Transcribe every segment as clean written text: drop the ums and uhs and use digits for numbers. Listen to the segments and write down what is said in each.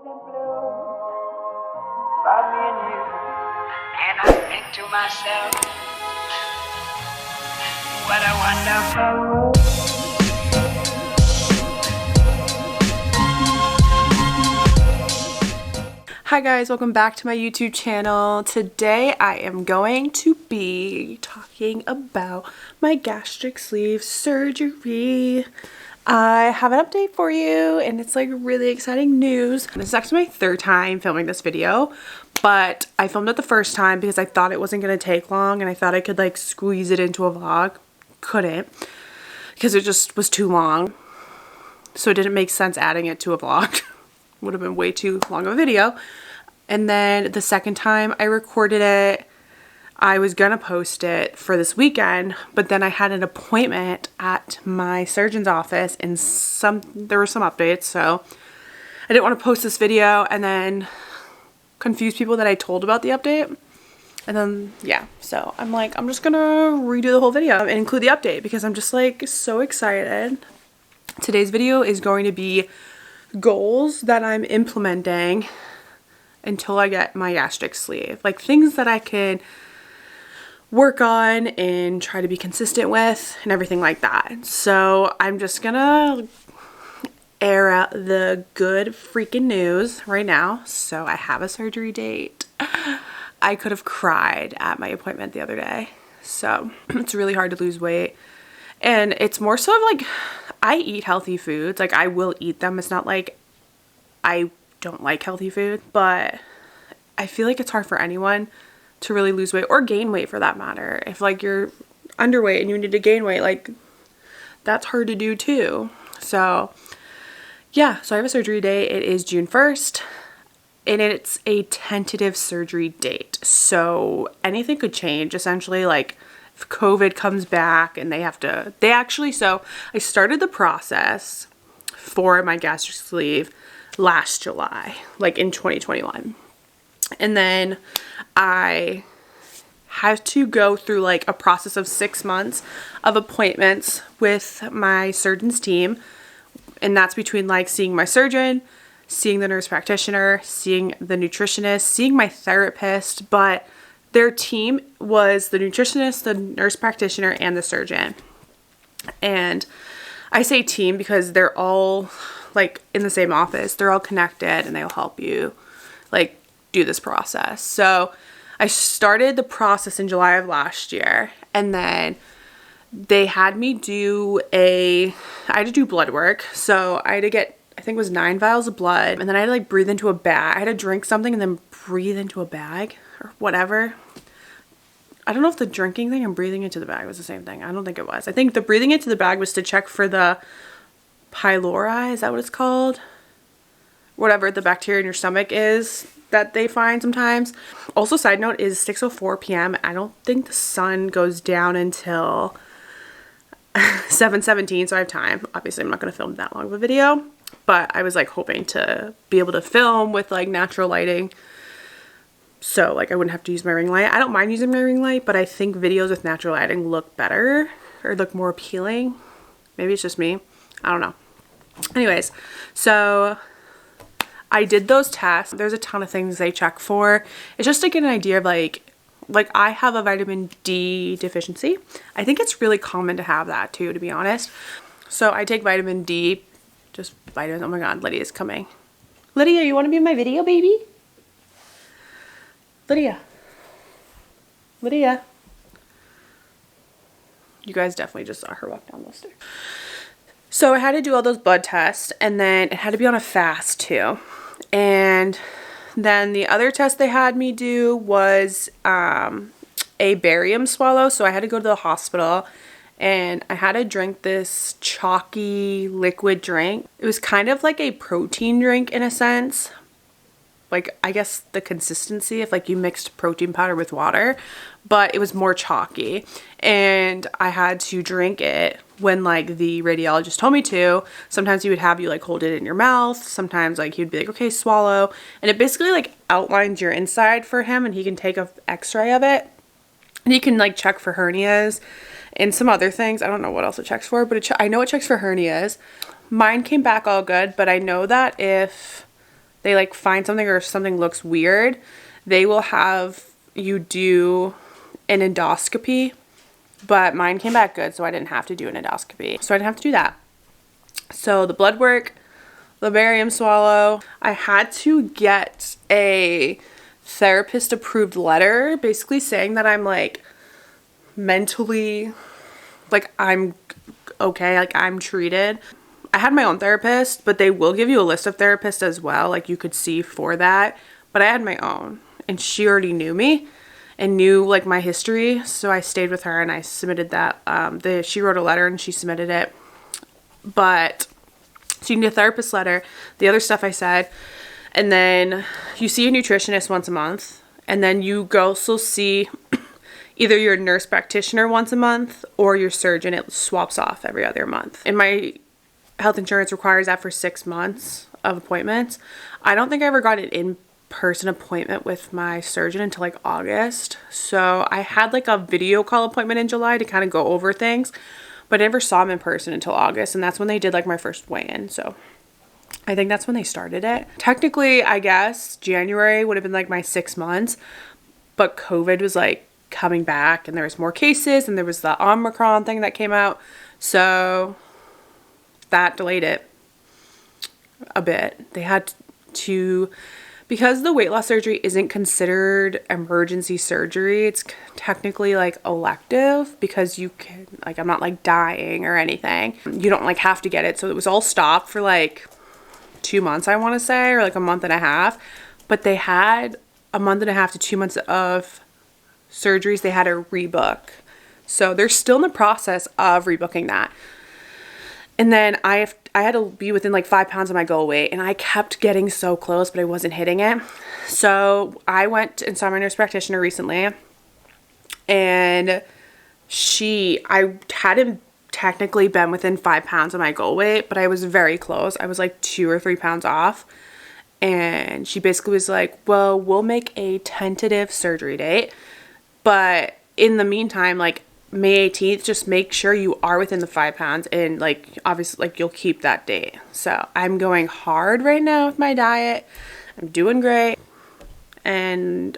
About me and you, and I think to myself, what a wonderful world. Hi guys, welcome back to my YouTube channel. Today I am going to be talking about my gastric sleeve surgery. I have an update for you and it's like really exciting news. This is actually my third time filming this video, but I filmed it the first time because I thought it wasn't going to take long and I thought I could like squeeze it into a vlog. Couldn't, because it just was too long. So it didn't make sense adding it to a vlog. Would have been way too long of a video. And then the second time I recorded it, I was gonna post it for this weekend, but then I had an appointment at my surgeon's office and there were some updates, so I didn't want to post this video and then confuse people that I told about the update. And then yeah, so I'm like, I'm just gonna redo the whole video and include the update because I'm just like so excited. Today's video is going to be goals that I'm implementing until I get my gastric sleeve, like things that I can work on and try to be consistent with and everything like that. So I'm just gonna air out the good freaking news right now. So I have a surgery date. I could have cried at my appointment the other day. So it's really hard to lose weight, and it's more so of like, I eat healthy foods, like I will eat them. It's not like I don't like healthy food, but I feel like it's hard for anyone to really lose weight or gain weight for that matter. If like you're underweight and you need to gain weight, like that's hard to do too. So yeah, so I have a surgery date. It is June 1st and it's a tentative surgery date. So anything could change essentially, like if COVID comes back and so I started the process for my gastric sleeve last July, like in 2021. And then I had to go through like a process of 6 months of appointments with my surgeon's team. And that's between like seeing my surgeon, seeing the nurse practitioner, seeing the nutritionist, seeing my therapist, but their team was the nutritionist, the nurse practitioner, and the surgeon. And I say team because they're all like in the same office. They're all connected and they'll help you like do this process. So I started the process in July of last year, and then they had me I had to do blood work. So I had to get, I think it was 9 vials of blood, and then I had to like breathe into a bag. I had to drink something and then breathe into a bag or whatever. I don't know if the drinking thing and breathing into the bag was the same thing. I don't think it was. I think the breathing into the bag was to check for the pylori, is that what it's called? Whatever the bacteria in your stomach is that they find sometimes. Also, side note is 6:04 p.m. I don't think the sun goes down until 7:17, so I have time. Obviously, I'm not going to film that long of a video, but I was like hoping to be able to film with like natural lighting. So like I wouldn't have to use my ring light. I don't mind using my ring light, but I think videos with natural lighting look better or look more appealing. Maybe it's just me. I don't know. Anyways, so I did those tests. There's a ton of things they check for. It's just to get an idea of like I have a vitamin D deficiency. I think it's really common to have that too, to be honest. So I take vitamin D, just vitamins. Oh my God, Lydia's coming. Lydia, you want to be in my video, baby? Lydia. Lydia. You guys definitely just saw her walk down those stairs. So I had to do all those blood tests, and then it had to be on a fast too. And then the other test they had me do was a barium swallow. So I had to go to the hospital and I had to drink this chalky liquid drink. It was kind of like a protein drink in a sense. Like, I guess the consistency if like you mixed protein powder with water, but it was more chalky, and I had to drink it when like the radiologist told me to. Sometimes he would have you like hold it in your mouth. Sometimes like he'd be like, okay, swallow. And it basically like outlines your inside for him, and he can take a x-ray of it, and he can like check for hernias and some other things. I don't know what else it checks for, but I know it checks for hernias. Mine came back all good, but I know that if they like find something or if something looks weird, they will have you do an endoscopy. But mine came back good, so I didn't have to do an endoscopy. So I didn't have to do that. So the blood work, the barium swallow, I had to get a therapist approved letter basically saying that I'm like mentally, like I'm okay, like I'm treated. I had my own therapist, but they will give you a list of therapists as well, like you could see for that. But I had my own, and she already knew me and knew like my history, so I stayed with her and I submitted that. She wrote a letter and she submitted it. But so you need a therapist letter, the other stuff I said, and then you see a nutritionist once a month, and then you go also see either your nurse practitioner once a month or your surgeon. It swaps off every other month. And my health insurance requires that for 6 months of appointments. I don't think I ever got an in-person appointment with my surgeon until like August. So I had like a video call appointment in July to kind of go over things, but I never saw him in person until August, and that's when they did like my first weigh-in. So I think that's when they started it. Technically, I guess January would have been like my 6 months, but COVID was like coming back and there was more cases and there was the Omicron thing that came out. So that delayed it a bit. They had to, because the weight loss surgery isn't considered emergency surgery, it's technically like elective because you can, like, I'm not like dying or anything. You don't like have to get it. So it was all stopped for like 2 months, I want to say, or like a month and a half. But they had a month and a half to 2 months of surgeries they had to rebook. So they're still in the process of rebooking that. And then I had to be within like 5 pounds of my goal weight, and I kept getting so close, but I wasn't hitting it. So I went and saw my nurse practitioner recently, and I hadn't technically been within 5 pounds of my goal weight, but I was very close. I was like 2 or 3 pounds off. And she basically was like, well, we'll make a tentative surgery date, but in the meantime, like May 18th, just make sure you are within the 5 pounds, and like obviously like you'll keep that date. So I'm going hard right now with my diet. I'm doing great. And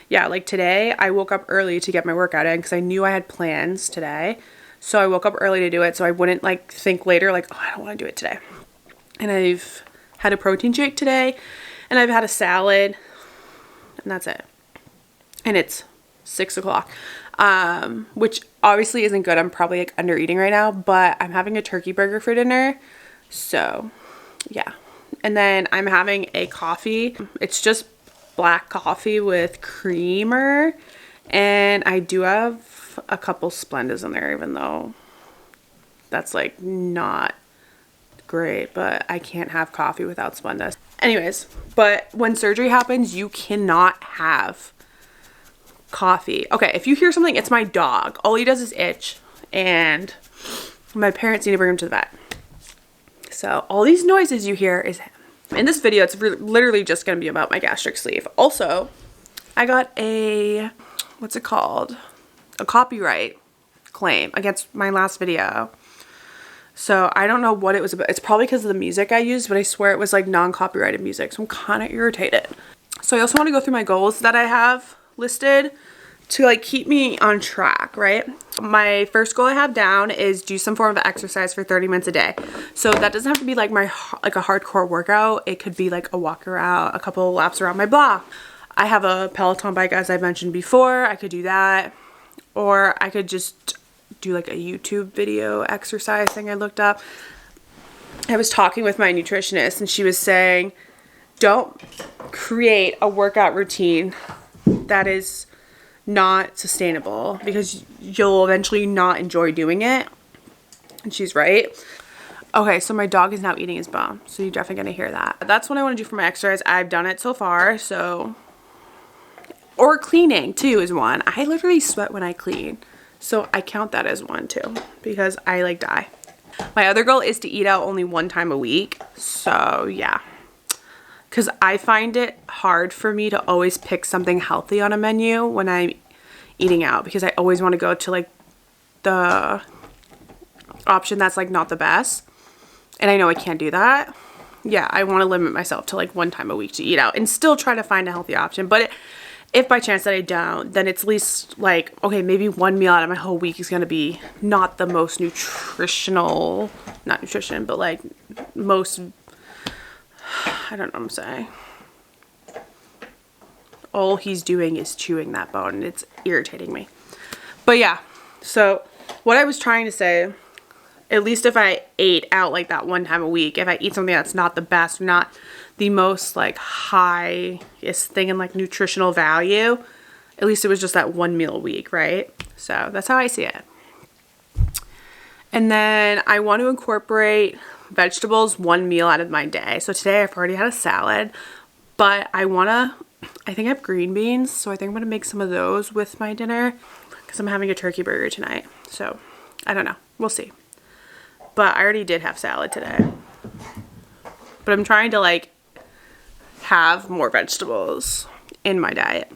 yeah, like today I woke up early to get my workout in because I knew I had plans today. So I woke up early to do it so I wouldn't like think later like, oh, I don't want to do it today. And I've had a protein shake today, and I've had a salad, and that's it. And it's 6 o'clock. Which obviously isn't good. I'm probably like under eating right now, but I'm having a turkey burger for dinner. So yeah. And then I'm having a coffee. It's just black coffee with creamer. And I do have a couple Splendas in there, even though that's like not great, but I can't have coffee without Splenda. Anyways, but when surgery happens, you cannot have coffee. Okay, if you hear something, it's my dog. All he does is itch, and my parents need to bring him to the vet. So all these noises you hear is him. In this video, it's literally just going to be about my gastric sleeve. Also, I got a, what's it called? A copyright claim against my last video. So I don't know what it was about. It's probably because of the music I used, but I swear it was like non-copyrighted music. So I'm kind of irritated. So I also want to go through my goals that I have listed to like keep me on track, right? My first goal I have down is do some form of exercise for 30 minutes a day. So that doesn't have to be like a hardcore workout. It could be like a walk around, a couple of laps around my block. I have a Peloton bike, as I mentioned before. I could do that, or I could just do like a YouTube video exercise thing I looked up. I was talking with my nutritionist, and she was saying, don't create a workout routine that is not sustainable because you'll eventually not enjoy doing it. And she's right. Okay, so my dog is now eating his bone, so you're definitely gonna hear that. That's what I want to do for my exercise. I've done it so far, so, or cleaning too is one. I literally sweat when I clean, so I count that as one too because I like die. My other goal is to eat out only 1 time a week. So yeah, because I find it hard for me to always pick something healthy on a menu when I'm eating out, because I always want to go to like the option that's like not the best, and I know I can't do that. yeah, I want to limit myself to like one time a week to eat out and still try to find a healthy option. But if by chance that I don't, then it's at least like, okay, maybe one meal out of my whole week is going to be not the most nutritional, not nutrition, but like most, I don't know what I'm saying. All he's doing is chewing that bone and it's irritating me. But yeah, so what I was trying to say, at least if I ate out like that one time a week, if I eat something that's not the best, not the most like highest thing in like nutritional value, at least it was just that one meal a week, right? So that's how I see it. And then I want to incorporate vegetables one meal out of my day. So today I've already had a salad, but I think I have green beans, so I think I'm going to make some of those with my dinner because I'm having a turkey burger tonight. So I don't know. We'll see. But I already did have salad today. But I'm trying to like have more vegetables in my diet.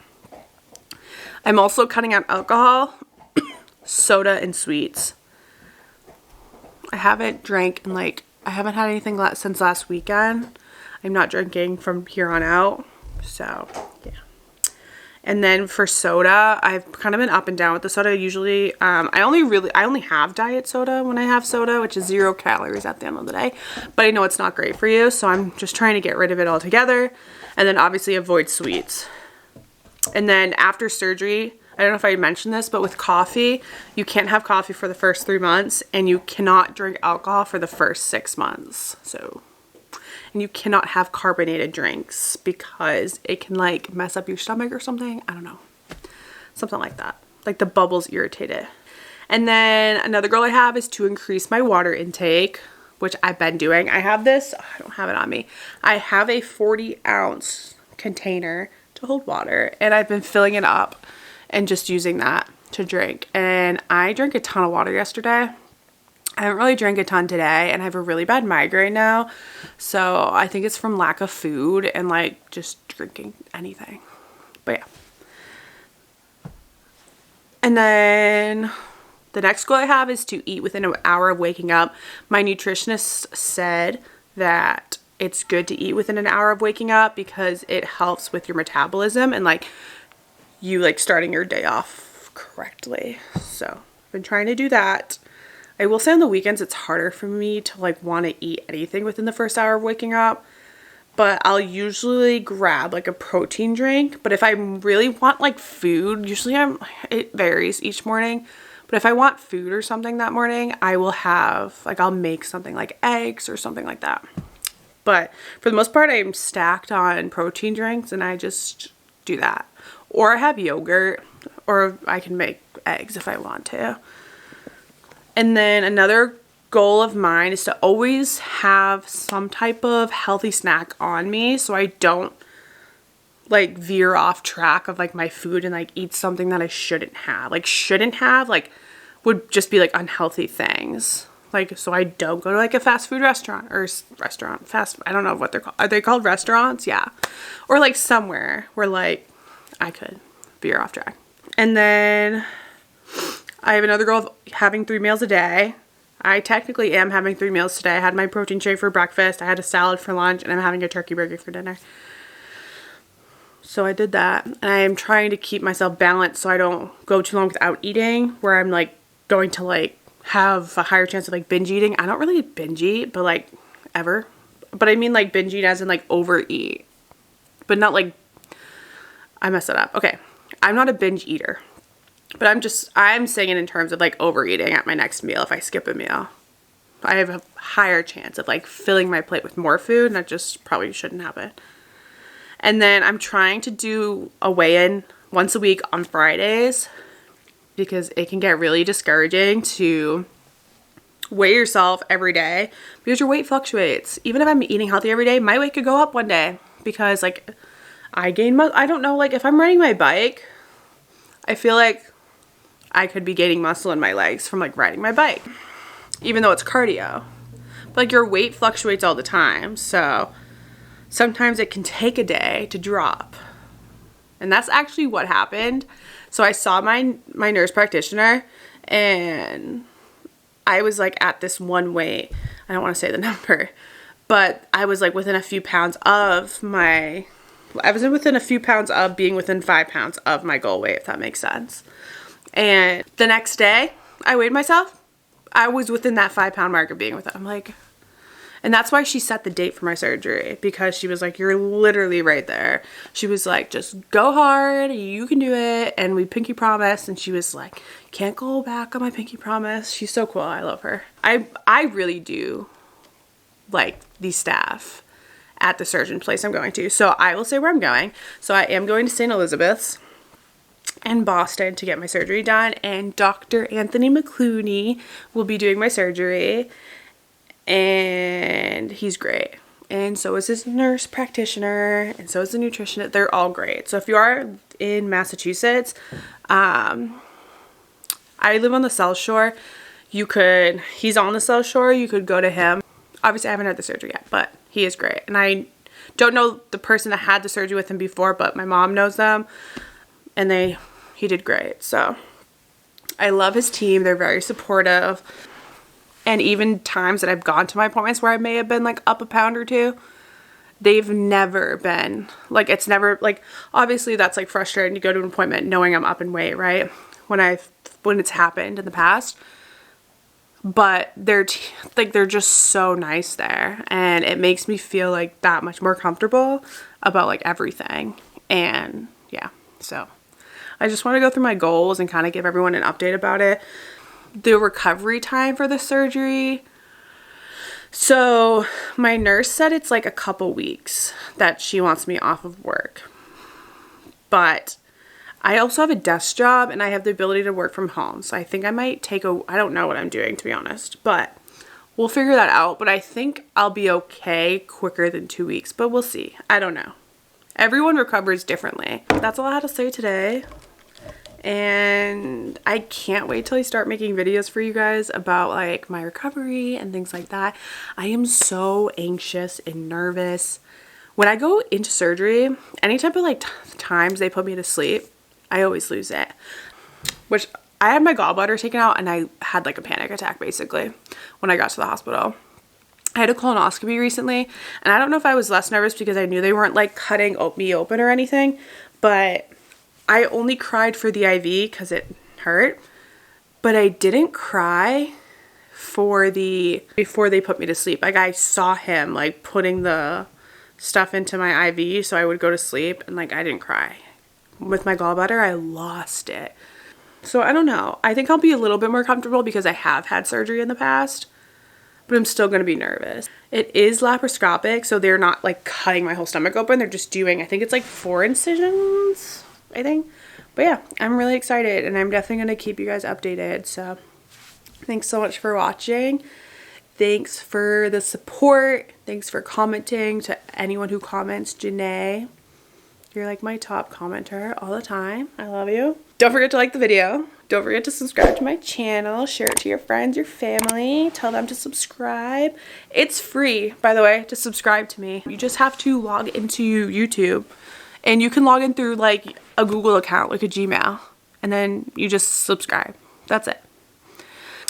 I'm also cutting out alcohol, soda, and sweets. I haven't drank in like, I haven't had anything since last weekend. I'm not drinking from here on out. So, yeah. And then for soda, I've kind of been up and down with the soda. Usually, I only have diet soda when I have soda, which is 0 calories at the end of the day. But I know it's not great for you, so I'm just trying to get rid of it altogether. And then obviously avoid sweets. And then after surgery, I don't know if I mentioned this, but with coffee, you can't have coffee for the first 3 months, and you cannot drink alcohol for the first 6 months. So, and you cannot have carbonated drinks because it can like mess up your stomach or something. I don't know. Something like that. Like the bubbles irritate it. And then another goal I have is to increase my water intake, which I've been doing. I have this, I don't have it on me. I have a 40-ounce container to hold water, and I've been filling it up and just using that to drink. And I drank a ton of water yesterday. I haven't really drank a ton today, and I have a really bad migraine now. So I think it's from lack of food and like just drinking anything. But yeah. And then the next goal I have is to eat within an hour of waking up. My nutritionist said that it's good to eat within an hour of waking up because it helps with your metabolism and like you like starting your day off correctly. So I've been trying to do that. I will say on the weekends it's harder for me to like want to eat anything within the first hour of waking up, but I'll usually grab like a protein drink. But if I really want like food, usually it varies each morning, but if I want food or something that morning, I will have like, I'll make something like eggs or something like that. But for the most part, I'm stacked on protein drinks and I just do that. Or I have yogurt, or I can make eggs if I want to. And then another goal of mine is to always have some type of healthy snack on me so I don't like veer off track of like my food and like eat something that I shouldn't have. Like would just be like unhealthy things. Like, so I don't go to like a fast food restaurant or I don't know what they're called. Are they called restaurants? Yeah. Or like somewhere where like I could veer off track. And then I have another goal of having 3 meals a day. I technically am having 3 meals today. I had my protein shake for breakfast. I had a salad for lunch, and I'm having a turkey burger for dinner. So I did that. And I am trying to keep myself balanced so I don't go too long without eating, where I'm like going to like have a higher chance of like binge eating. I don't really binge eat, but like ever. But I mean like binge eat as in like overeat. But not like, I messed it up. Okay. I'm not a binge eater. But I'm saying it in terms of like overeating at my next meal if I skip a meal. I have a higher chance of like filling my plate with more food, and that just probably shouldn't happen. And then I'm trying to do a weigh-in once a week on Fridays because it can get really discouraging to weigh yourself every day because your weight fluctuates. Even if I'm eating healthy every day, my weight could go up one day because like I gain I don't know, like if I'm riding my bike, I feel like I could be gaining muscle in my legs from like riding my bike, even though it's cardio. But like your weight fluctuates all the time, so sometimes it can take a day to drop. And that's actually what happened. So I saw my nurse practitioner, and I was like at this one weight. I don't want to say the number, but I was like within a few pounds of my, I was within a few pounds of being within 5 pounds of my goal weight, if that makes sense. And the next day I weighed myself, I was within that 5 pound mark of being with it. I'm like, and that's why she set the date for my surgery, because she was like, you're literally right there. She was like, just go hard, you can do it. And we pinky promised, and she was like, can't go back on my pinky promise. She's so cool. I love her. I really do like the staff at the surgeon place I'm going to. So I will say where I'm going. So I am going to St. Elizabeth's in Boston to get my surgery done, and Dr. Anthony McClooney will be doing my surgery. And he's great, and so is his nurse practitioner, and so is the nutritionist. They're all great. So if you are in Massachusetts, I live on the South Shore. He's on the South Shore, you could go to him. Obviously I haven't had the surgery yet, but he is great. And I don't know the person that had the surgery with him before, but my mom knows them, and he did great. So I love his team. They're very supportive. And even times that I've gone to my appointments where I may have been like up a pound or two, they've never been like, it's never like, obviously that's like frustrating to go to an appointment knowing I'm up in weight, right? When it's happened in the past, but they're just so nice there, and it makes me feel like that much more comfortable about like everything. And yeah, so I just want to go through my goals and kind of give everyone an update about it. The recovery time for the surgery. So my nurse said it's like a couple weeks that she wants me off of work. But I also have a desk job, and I have the ability to work from home. So I think I might I don't know what I'm doing, to be honest, but we'll figure that out. But I think I'll be okay quicker than 2 weeks, but we'll see. I don't know. Everyone recovers differently. That's all I had to say today. And I can't wait till I start making videos for you guys about like my recovery and things like that. I am so anxious and nervous. When I go into surgery, any type of like times they put me to sleep, I always lose it. Which I had my gallbladder taken out, and I had like a panic attack basically when I got to the hospital. I had a colonoscopy recently, and I don't know if I was less nervous because I knew they weren't like cutting me open or anything, but I only cried for the IV because it hurt, but I didn't cry before they put me to sleep. Like I saw him like putting the stuff into my IV so I would go to sleep, and like I didn't cry. With my gallbladder, I lost it. So I don't know. I think I'll be a little bit more comfortable because I have had surgery in the past, but I'm still going to be nervous. It is laparoscopic, so they're not like cutting my whole stomach open. They're just doing, I think it's like 4 incisions. I think. But yeah, I'm really excited, and I'm definitely going to keep you guys updated. So thanks so much for watching. Thanks for the support. Thanks for commenting. To anyone who comments, Janae, you're like my top commenter all the time. I love you. Don't forget to like the video. Don't forget to subscribe to my channel. Share it to your friends, your family. Tell them to subscribe. It's free, by the way, to subscribe to me. You just have to log into YouTube. And you can log in through like a Google account, like a Gmail, and then you just subscribe. That's it.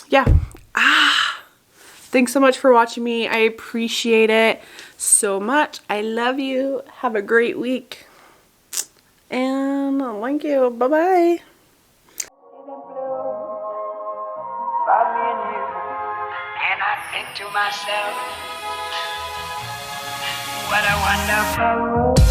Yeah. Thanks so much for watching me. I appreciate it so much. I love you. Have a great week. And thank you. Bye-bye. About me and you, and I think to myself, what a wonderful world.